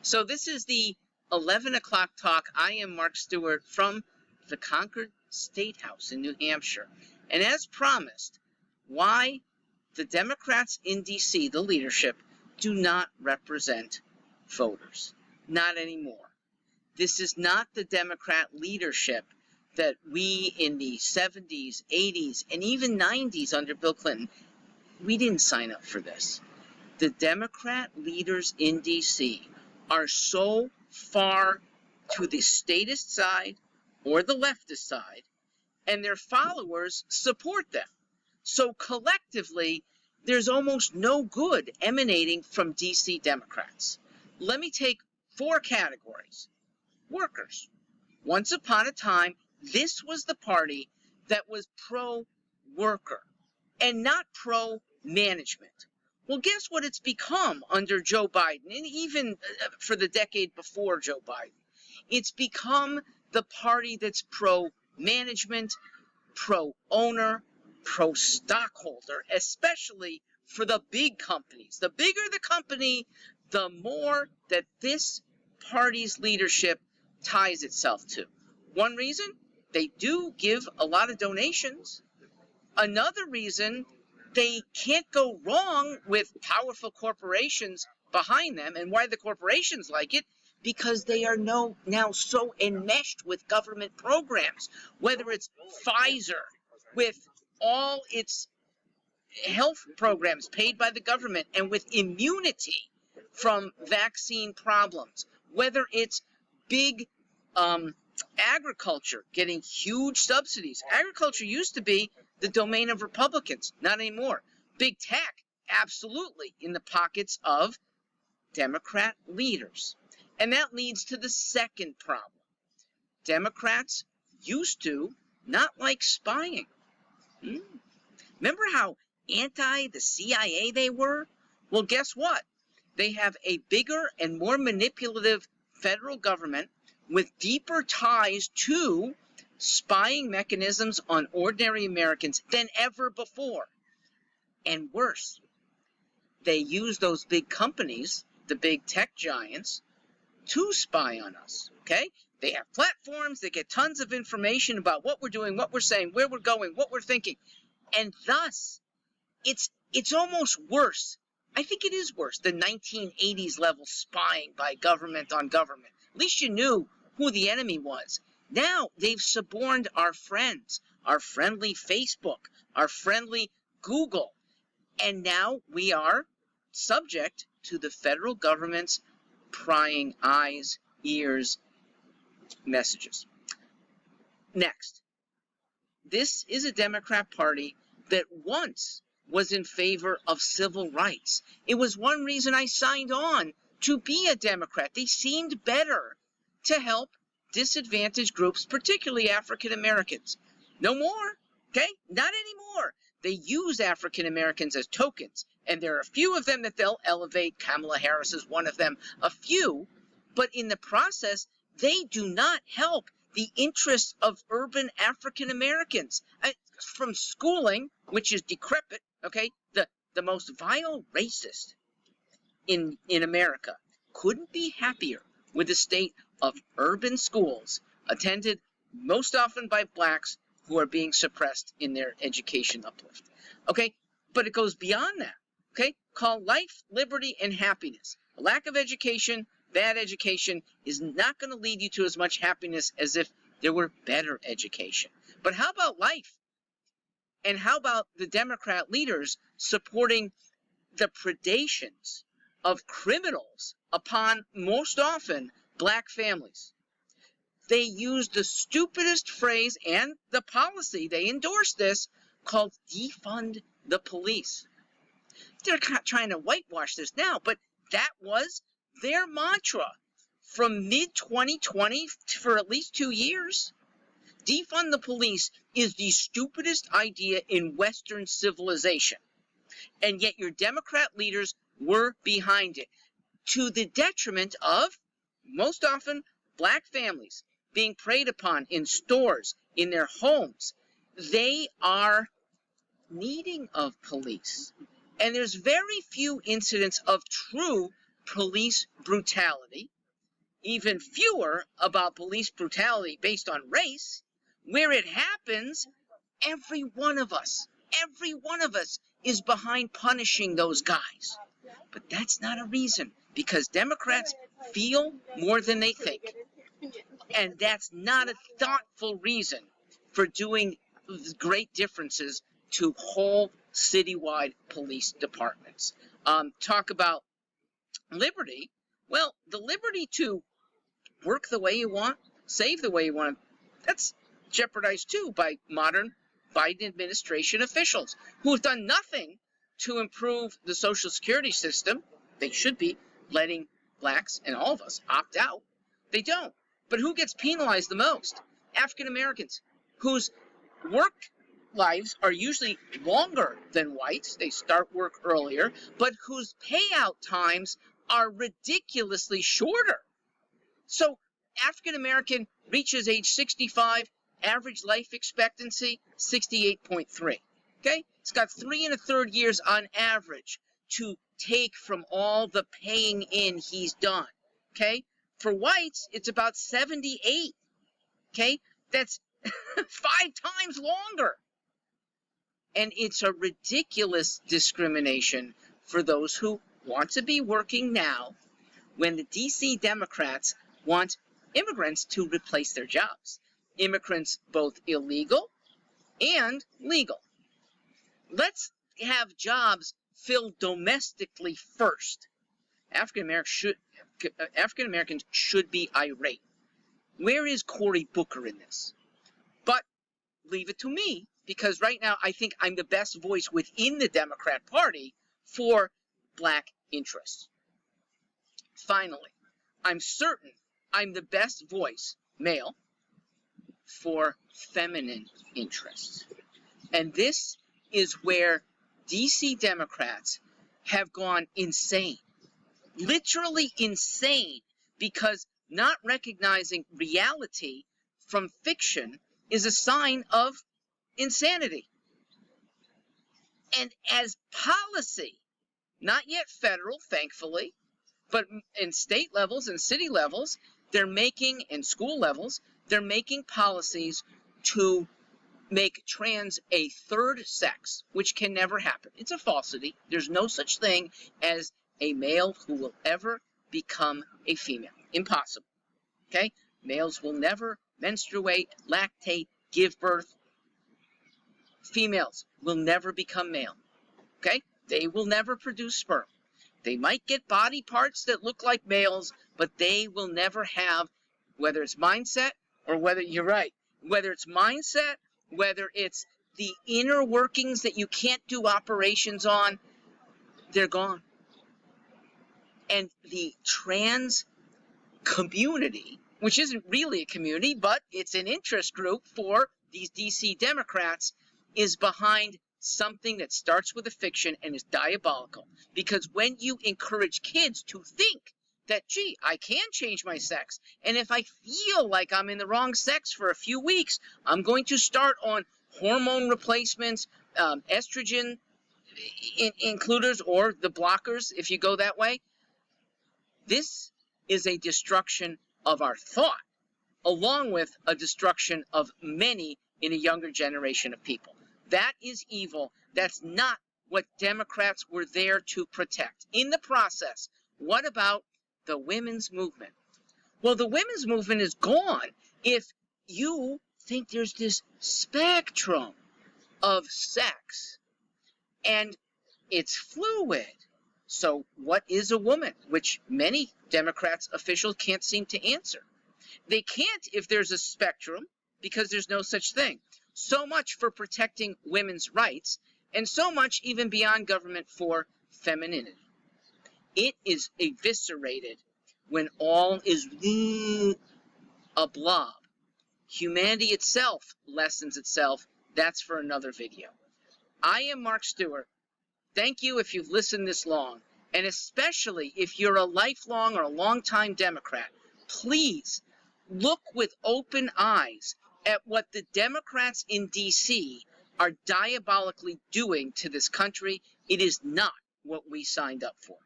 So this is the 11 o'clock talk. I am Mark Stewart from the Concord State House in New Hampshire. And as promised, why the Democrats in D.C., the leadership, do not represent voters. Not anymore. This is not the Democrat leadership that we in the 70s, 80s, and even 90s under Bill Clinton, we didn't sign up for this. The Democrat leaders in D.C. are so far to the statist side or the leftist side, and their followers support them. So collectively, there's almost no good emanating from D.C. Democrats. Let me take 4 categories. Workers. Once upon a time, this was the party that was pro-worker and not pro-management. Well, guess what it's become under Joe Biden, and even for the decade before Joe Biden? It's become the party that's pro-management, pro-owner, pro-stockholder, especially for the big companies. The bigger the company, the more that this party's leadership ties itself to. One reason, they do give a lot of donations. Another reason, they can't go wrong with powerful corporations behind them. And why the corporations like it? Because they are now so enmeshed with government programs, whether it's Pfizer with all its health programs paid by the government and with immunity from vaccine problems, whether it's big agriculture getting huge subsidies. Agriculture used to be the domain of Republicans, not anymore. Big tech, absolutely, in the pockets of Democrat leaders. And that leads to the second problem. Democrats used to not like spying. Remember how anti the CIA they were? Well, guess what? They have a bigger and more manipulative federal government with deeper ties to spying mechanisms on ordinary Americans than ever before. And worse, they use those big companies, the big tech giants, to spy on us, okay? They have platforms, they get tons of information about what we're doing, what we're saying, where we're going, what we're thinking. And thus, it's almost worse. I think it is worse than 1980s level spying by government on government. At least you knew who the enemy was. Now they've suborned our friends, our friendly Facebook, our friendly Google. And now we are subject to the federal government's prying eyes, ears, messages. Next, this is a Democrat Party that once was in favor of civil rights. It was one reason I signed on to be a Democrat. They seemed better to help disadvantaged groups, particularly African Americans. No more, okay? Not anymore. They use African Americans as tokens, and there are a few of them that they'll elevate. Kamala Harris is one of them, a few, but in the process, they do not help the interests of urban African Americans. From schooling, which is decrepit, okay, the most vile racist in America couldn't be happier with the state of urban schools attended most often by blacks who are being suppressed in their education uplift. Okay, but it goes beyond that. Okay, called life, liberty, and happiness. A lack of education, bad education, is not going to lead you to as much happiness as if there were better education. But how about life? And how about the Democrat leaders supporting the predations of criminals upon, most often, black families? They use the stupidest phrase and the policy, they endorse this, called defund the police. They're trying to whitewash this now, but that was their mantra from mid-2020 for at least 2 years. Defund the police is the stupidest idea in Western civilization. And yet your Democrat leaders were behind it, to the detriment of, most often, black families being preyed upon in stores, in their homes. They are needing of police. And there's very few incidents of true police brutality. even fewer about police brutality based on race. Where it happens, every one of us is behind punishing those guys. But that's not a reason, because Democrats feel more than they think. And that's not a thoughtful reason for doing great differences to whole citywide police departments. Talk about liberty. Well, the liberty to work the way you want, save the way you want, that's jeopardized too by modern Biden administration officials who have done nothing to improve the Social Security system. They should be letting blacks and all of us opt out. They don't. But who gets penalized the most? African Americans, whose work lives are usually longer than whites. They start work earlier, but whose payout times are ridiculously shorter. So African American reaches age 65, average life expectancy 68.3. Okay, it's got 3 1/3 years on average to take from all the paying in he's done. Okay, for whites it's about 78. Okay, that's 5 times longer. And it's a ridiculous discrimination for those who want to be working now when the DC Democrats want immigrants to replace their jobs. Immigrants both illegal and legal. Let's have jobs filled domestically first. African Americans should be irate. Where is Cory Booker in this? But leave it to me, because right now I think I'm the best voice within the Democrat Party for black interests. Finally, I'm certain I'm the best voice, male, for feminine interests. And this is where DC Democrats have gone insane, literally insane, because not recognizing reality from fiction is a sign of insanity. And as policy, not yet federal, thankfully, but in state levels and city levels, they're making, and school levels, they're making policies to make trans a third sex, which can never happen. It's a falsity. There's no such thing as a male who will ever become a female. Impossible. Okay? Males will never menstruate, lactate, give birth. Females will never become male. Okay? They will never produce sperm. They might get body parts that look like males, but they will never have, whether it's mindset or whether, you're right, whether it's mindset, whether it's the inner workings that you can't do operations on, they're gone. And the trans community, which isn't really a community, but it's an interest group for these DC Democrats, is behind something that starts with a fiction and is diabolical. Because when you encourage kids to think that, gee, I can change my sex, and if I feel like I'm in the wrong sex for a few weeks, I'm going to start on hormone replacements, estrogen includers, or the blockers, if you go that way. This is a destruction of our thought, along with a destruction of many in a younger generation of people. That is evil. That's not what Democrats were there to protect. In the process, what about the women's movement? Well, the women's movement is gone if you think there's this spectrum of sex and it's fluid. So what is a woman? Which many Democrats officials can't seem to answer. They can't if there's a spectrum, because there's no such thing. So much for protecting women's rights, and so much even beyond government for femininity. It is eviscerated when all is a blob. Humanity itself lessens itself. That's for another video. I am Mark Stewart. Thank you if you've listened this long, and especially if you're a lifelong or a longtime Democrat. Please look with open eyes at what the Democrats in D.C. are diabolically doing to this country. It is not what we signed up for.